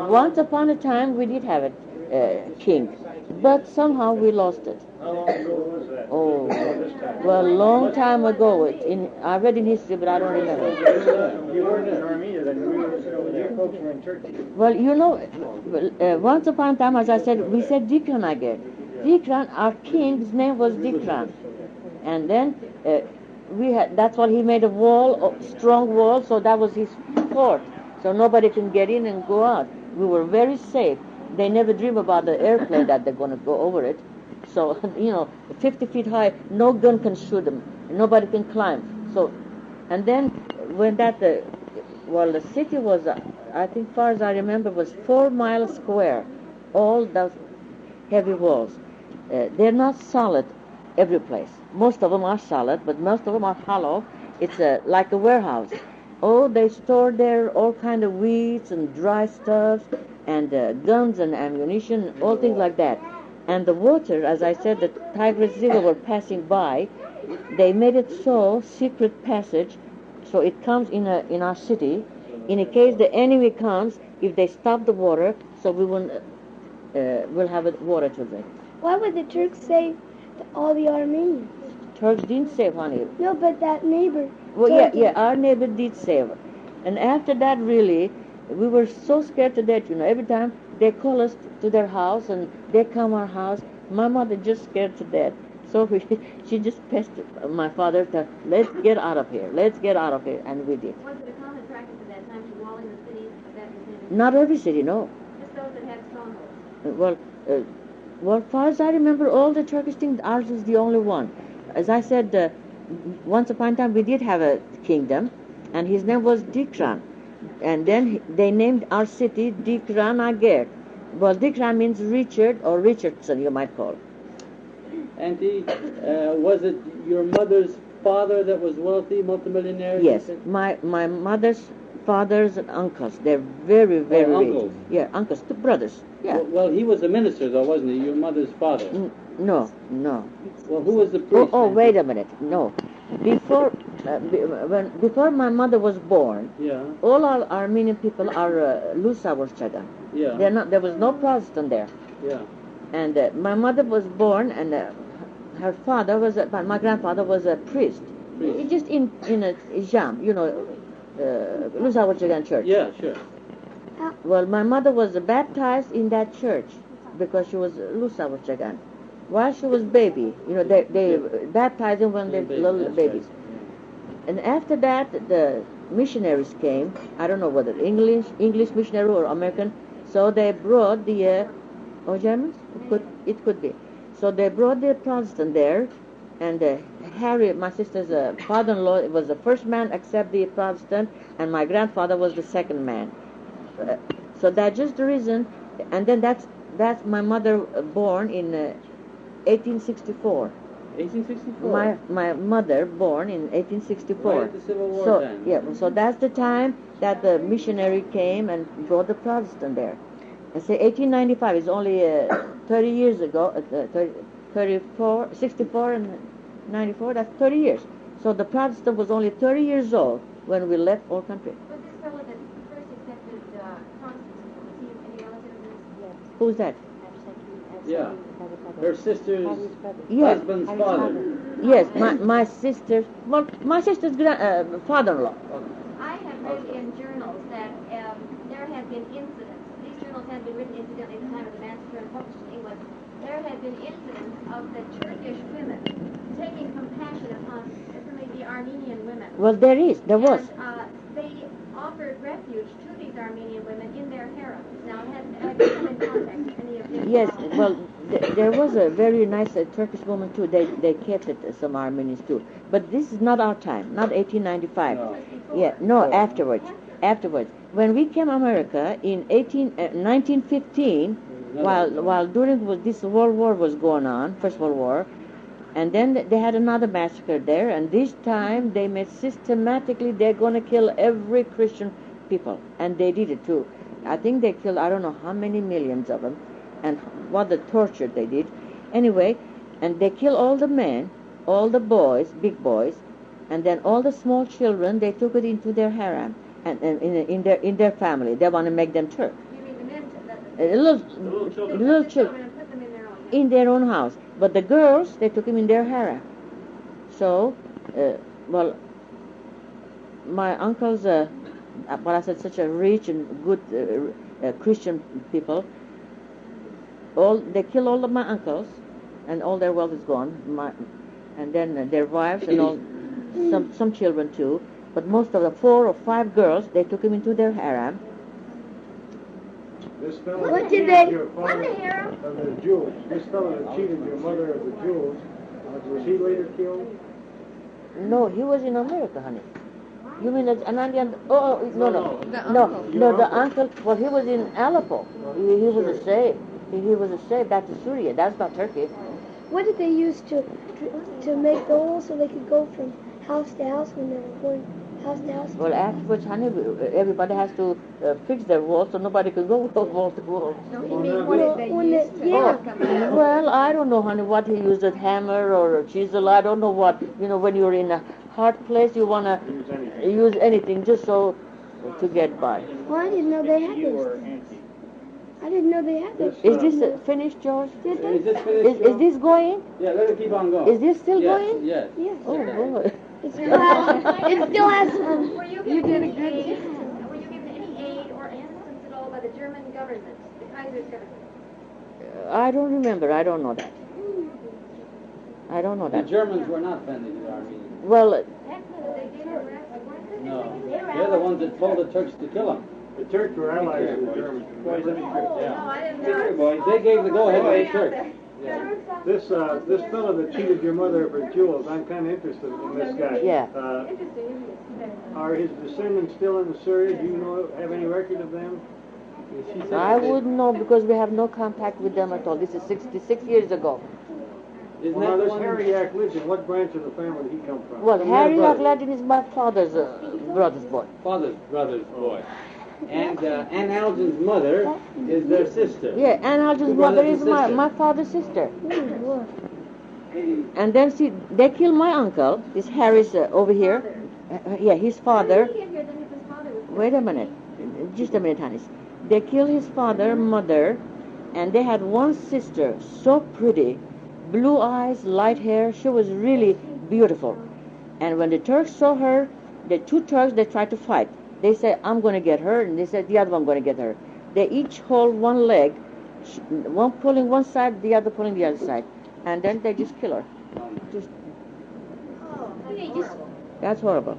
Once upon a time, we did have a king, but somehow we lost it. How long ago was that? Oh, This time? well, a long time ago. I read in history, but I don't remember. You weren't in Armenia then, you folks were in Turkey. Well, once upon a time, as I said, we said Dikhanaget. Dikran, our king's name was Dikran. And then that's why he made a wall, a strong wall, so that was his fort. So nobody can get in and go out. We were very safe. They never dream about the airplane that they're going to go over it. So, 50 feet high, no gun can shoot them. Nobody can climb. So, and then when the city was, I think far as I remember, was 4 miles square. All those heavy walls. They're not solid every place. Most of them are solid, but most of them are hollow. It's like a warehouse. Oh, they store there all kind of weeds and dry stuff and guns and ammunition, all things like that. And the water, as I said, the Tigris River were passing by. They made it so secret passage, so it comes in our city. In case the enemy comes, if they stop the water, so we will have water to drink. Why would the Turks save all the Armenians? Turks didn't save, honey. No, but that neighbor. Well, yeah, our neighbor did save. And after that, really, we were so scared to death, every time they call us to their house and they come our house, my mother just scared to death. So she just pestered my father to, let's get out of here, and we did. Was it a common practice at that time to wall in the cities of that vicinity? Not every city, no. Just those that had strongholds. Well, far as I remember, all the Turkish things, ours is the only one. As I said, once upon a time we did have a kingdom, and his name was Dikran. And then they named our city Dikhanaget. Well, Dikran means Richard or Richardson, you might call. Auntie, was it your mother's father that was wealthy, multimillionaire? Yes, my mother's father's uncles. They're very, very rich. uncles. Yeah, uncles, two brothers. Yeah. Well, he was a minister, though, wasn't he? Your mother's father. No. Well, who was the priest? Wait a minute. No. Before my mother was born, Yeah. all our Armenian people are Lusavorchagan. Yeah. There was no Protestant there. Yeah. And my mother was born, and her father was, my grandfather was a priest. Just in a jam, Lusavorchagan church. Yeah, sure. Well, my mother was baptized in that church because she was Lusavorchagan. While she was baby, they baptized them when they were little babies. And after that, the missionaries came. I don't know whether English missionary or American. So they brought the Germans. It could be. So they brought the Protestant there, and Harry, my sister's father-in-law, was the first man accept the Protestant, and my grandfather was the second man. So that's just the reason. And then that's my mother born in 1864. 1864. My mother born in 1864. Right at the Civil War time. Yeah, so that's the time that the missionary came and brought the Protestant there. And say 1895 is only 30 years ago. 64 and 94. That's 30 years. So the Protestant was only 30 years old when we left our country. Was this fellow that first accepted Protestantism, was he any relative of yours? Who's that? Yeah. Her sister's Yes. husband's father. Yes, my sister's father-in-law. I have read in journals that there had been incidents. These journals had been written incidentally at the time of the massacre and published in England. There had been incidents of the Turkish women taking compassion upon certainly the Armenian women. Well, there was. And they offered refuge to these Armenian women in their harems. Now, have you come in contact with any of them? Yes, well, there was a very nice Turkish woman too. They kept it, some Armenians too. But this is not our time, not 1895. No. Yeah, no, afterwards. When we came to America in 1915, while during this World War was going on, First World War, and then they had another massacre there, and this time they made systematically, they're going to kill every Christian people, and they did it too. I think they killed, I don't know how many millions of them, and what the torture they did. Anyway, and they killed all the men, all the boys, big boys, and then all the small children, they took it into their harem, and in their family. They want to make them Turk. You mean the men? Little children. And put them in their own house. In their own house. But the girls, they took him in their harem. So, my uncles, but I said such a rich and good Christian people, they killed all of my uncles, and all their wealth is gone. And then their wives and all, some children too. But most of the 4 or 5 girls, they took him into their harem. This fellow What that did cheated they- your father of the jewels. This fellow that cheated your mother of the jewels, was he later killed? No, he was in America, honey. You mean an Indian? No. The uncle. Well, he was in Aleppo. He was a slave. He was a slave back to Syria. That's not Turkey. What did they use to make the holes so they could go from house to house when they were going house to house? Well, afterwards, honey, everybody has to fix their walls so nobody can go wall to wall. No, he means what did they use to overcome it? Well, I don't know, honey, what he used, a hammer or a chisel. I don't know what. When you're in a hard place, you want to use anything just so to get by. Well, I didn't know they had those. I didn't know they had those. Is this finished, George? Did they? Is this finished? Is this going? Yeah, let it keep on going. Is this still Yes, going? Yes. Yes. Oh, boy. It still has some. Were you given any aid? Were you given any aid or assistance at all by the German government, the Kaiser's government? I don't remember. I don't know that. The Germans were not friendly to the Armenians. Well, They did arrest, weren't they? No. They're the ones that told the Turks to kill them. The Turks were allies with the Germans. Oh, no, I didn't know. They gave the go-ahead to the Turks. Yeah. This fellow that cheated your mother of her jewels, I'm kind of interested in this guy. Yeah. Interesting, isn't it? Are his descendants still in Syria? Do you have any record of them? She said I wouldn't know because we have no contact with them at all. This is 66 years ago. Isn't Well, now that the this one? Harry Yak lives in what branch of the family did he come from? Well, From Harry their brother. Agladin is my father's brother's boy. Father's brother's boy. And Ann Algin's mother is their sister. Yeah, Ann Algin's Two mother brothers is and my, sisters. my father's sister. And then see, they killed my uncle. This Harris over here. Yeah, his father. How did he get here then if his father was Wait a minute. Just a minute, honey. They killed his father, mother, and they had one sister, so pretty, blue eyes, light hair. She was really beautiful. And when the Turks saw her, the two Turks, they tried to fight. They said, I'm going to get her, and they said, the other one going to get her. They each hold one leg, one pulling one side, the other pulling the other side. And then they just kill her. Just, that's horrible.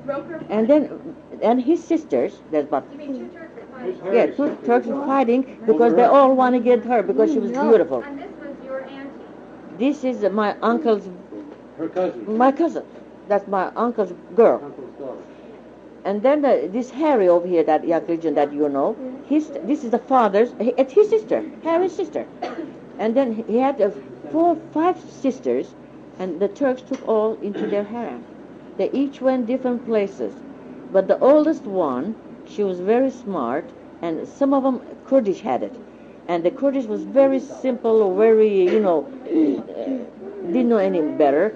And then, and his sisters, there's about, You mean two Turks were fighting? yeah, two Turks were fighting because they all want to get her because she was beautiful. And this was your auntie. This is my uncle's, Her cousin. my cousin. That's my uncle's girl. Uncle's daughter. And then this Harry over here, that young Christian that you know, this is the father's, it's his sister, Harry's sister. And then he had 5 sisters, and the Turks took all into their harem. They each went different places. But the oldest one, she was very smart, and some of them Kurdish had it. And the Kurdish was very simple, very, didn't know any better.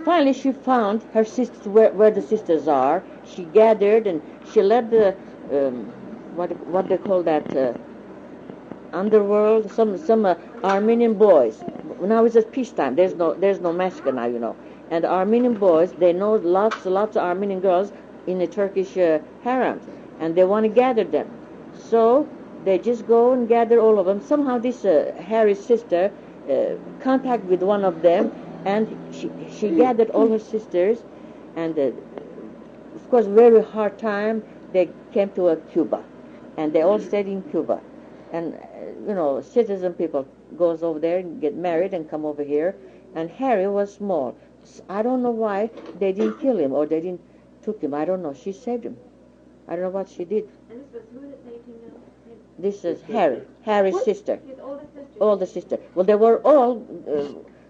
Finally she found her sisters, where the sisters are. She gathered and she led the, what they call that, underworld, some Armenian boys. Now it's just peacetime. There's no massacre now, And the Armenian boys, they know lots of Armenian girls in the Turkish harems, and they want to gather them. So they just go and gather all of them. Somehow this Harry's sister contact with one of them, and she gathered all her sisters, and of course very hard time. They came to Cuba, and they all stayed in Cuba. And citizen people goes over there and get married and come over here. And Harry was small. I don't know why they didn't kill him or they didn't took him. I don't know. She saved him. I don't know what she did. And this was who that saved him now? This is Harry's sister. His oldest sister. Older sister. Well, they were all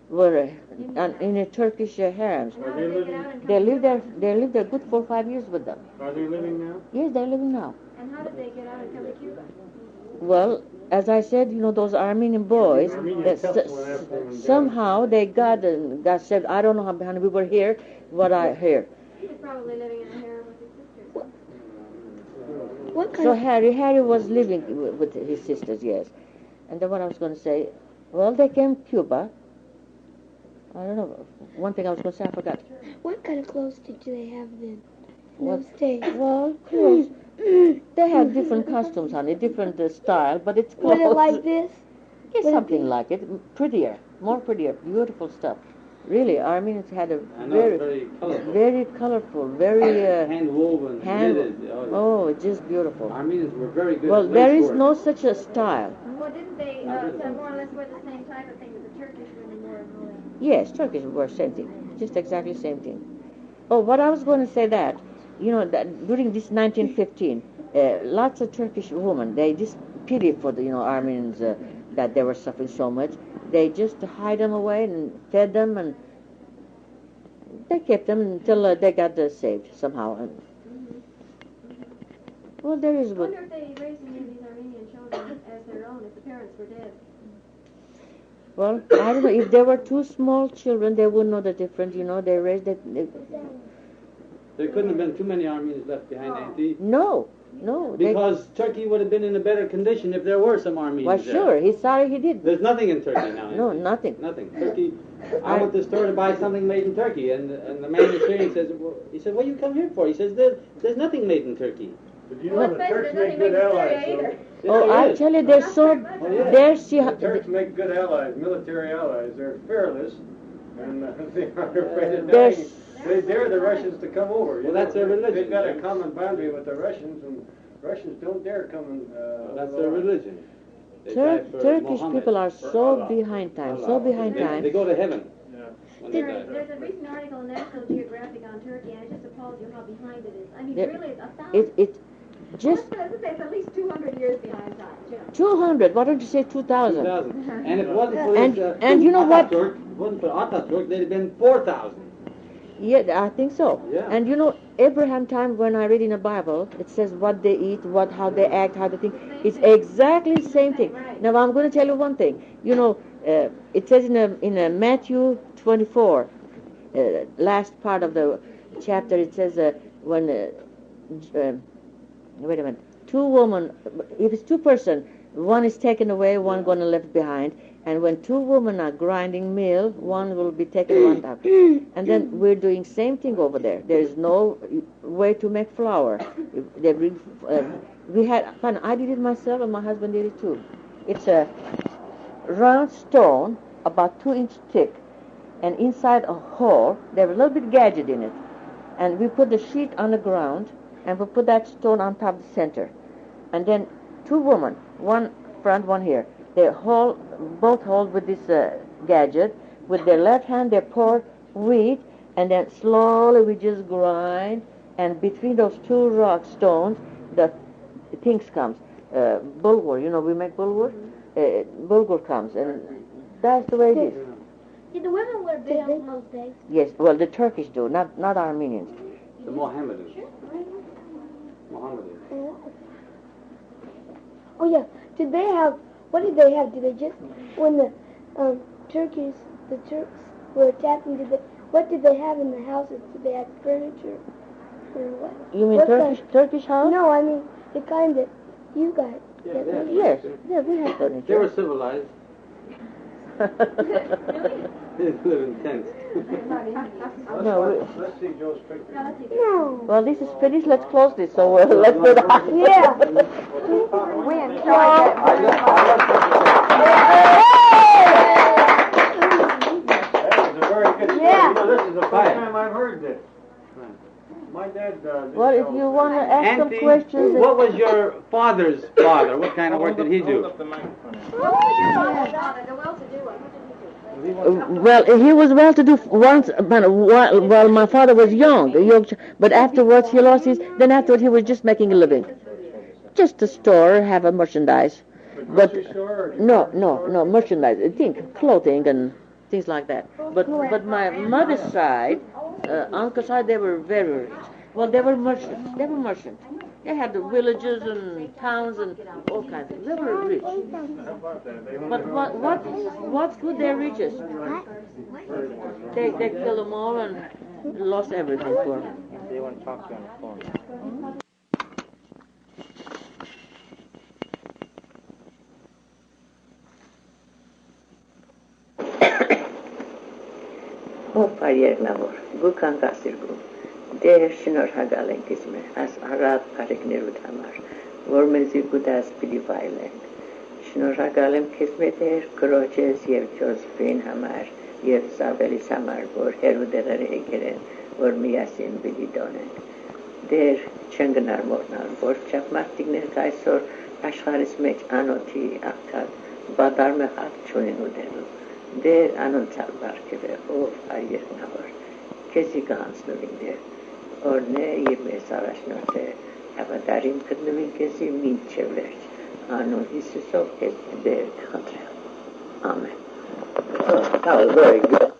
were in a Turkish harems. And how did they get out and come They to lived there. Cuba? They lived there good 4 or 5 years with them. Are they living now? Yes, they're living now. And how did they get out and come to Cuba? Well, as I said, those Armenian boys, Armenian couples went after them and somehow they got saved. I don't know how we were here, what I hear. He was probably living in a harem with his sisters. What kind So of Harry was living with his sisters, yes. And then what I was going to say, well, they came to Cuba. I don't know. One thing I was going to say, I forgot. what kind of clothes did they have then? In What? those days? Well, clothes. They have different costumes, honey, different style, but it's clothes. Was it like this? Yes, something like it. Prettier, more prettier, beautiful stuff. Really, Armenians had a I know, very colorful. very hand woven, knitted. oh, it's just beautiful. Armenians were very good. Well, at there is lacework. no such a style. Well, didn't they more or less wear the same type of thing that the Turkish women wore? Yes, Turkish were same thing, just exactly same thing. Oh, what I was going to say that, that during this 1915, lots of Turkish women, they just pity for the Armenians that they were suffering so much. They just hide them away and fed them, and they kept them until they got saved somehow. Well, there is I good. wonder if they raised any of these Armenian children as their own, if the parents were dead. Well, I don't know. If there were 2 small children, they wouldn't know the difference. They raised it. There couldn't have been too many Armenians left behind, Auntie. No. Because Turkey would have been in a better condition if there were some Armenians Well, there. sure. He's sorry he did. There's nothing in Turkey now. No, Auntie. nothing. Nothing. Turkey. I went to the store to buy something made in Turkey, and the man in the says, he said, what do you come here for? He says, there's nothing made in Turkey. But you know the Turks make good allies, though. Oh, I tell you, they're so. yeah. They're The Turks make good allies, military allies. They're fearless, and they aren't afraid of They're dying. They dare the Russians to come over. Well, that's their religion. They've got a common boundary with the Russians, and Russians don't dare come and... That's their religion. They die for Turkish Muhammad, people are for so Allah. behind time, Allah. so behind They time. go to heaven. When they die. There's a recent article in National Geographic on Turkey, and it just appalls you how behind it is. I mean, There- really, it's 1,000. It just It's at least 200 years behind time. 200. Why don't you say 2,000? 2,000. And if it wasn't for And- this, and you know what? Ataturk, if it wasn't for Ataturk, they'd have been 4,000. Yeah, I think so. Yeah. And you know, Abraham time when I read in the Bible, it says what they eat, how they act, how they think. It's exactly the same thing. Now I'm going to tell you one thing. You know, it says in Matthew 24, last part of the chapter, it says when wait a minute, two women, if it's two person, one is taken away, one going to left behind. And when two women are grinding meal, one will be taken one out. And then we're doing same thing over there. There is no way to make flour. We had fun. I did it myself, and my husband did it too. It's a round stone, about 2 inches thick, and inside a hole, there's a little bit gadget in it. And we put the sheet on the ground, and we put that stone on top of the center. And then two women, one front, one here. They both hold with this gadget. With their left hand, they pour wheat, and then slowly we just grind. And between those two rock stones, the things comes. Bulgur, you know, we make bulgur. Bulgur comes, and that's the way it is. Did the women wear veils in those days? Yes, well, the Turkish do, not Armenians. The Mohammedans. Mohammedans. Oh yeah. Did they have? What did they have? Did they just when the Turks were attacking? What did they have in the houses? Did they have furniture or what? You mean Turkish house? No, I mean the kind that you got. Yes, we have furniture. They were civilized. They live in tents. No, Let's see Joe's picture. No. well, this is finished. Let's close this. So let's go down. Yeah. We enjoyed that very much. That was a very good story. Yeah. You know, this is the first Right. time I've heard this. My dad did Well, if tell you us want to that. ask some Auntie, questions, what was your father's father? What kind of work did he do? What was your father's father, the well-to-do one? What did he do? well, he was well-to-do once, but while my father was young, but afterwards he lost his. Then afterwards he was just making a living, just a store, have a merchandise, but Grocery store or no merchandise. I think clothing and things like that. But my mother's side, uncle's side, they were very rich. Well, they were merchants. They had the villages and towns and all kinds of. They were rich. How about that? They But what's good their riches? They killed them all and lost everything for them. They want to talk to you on the phone. Օպայեր նավոր, գուքան կասիրգու, դեր շնորհակալ ենք իսմե, աս առատ կարեկներուտ համար, որ մեզի գուտաս պիտի վայլենք, շնորհակալ եմ քեզ մետեր, կրոջես և Ջոզեֆին համար, և Սավելիս համար, որ հերու դեղերը եկեր են, որ միասին պիտի դոնենք, դեր չեն գնար մորնալ, որ չապ մարդիկներ կայսոր աշխարիս մեջ անոթի աղթակ, բադար մե հատ չունին ուդելու, Դեր անոնցալ բարգև է, ով այերնավոր, կեզի կհանցնվին դեր, օրն է և մեզ առաջնորդ է, հավատարիմ կտնվին կեզի մինչ է վերջ, անուն Հիսուսով կեզ դեր կխնդրել. Amen. That was very good.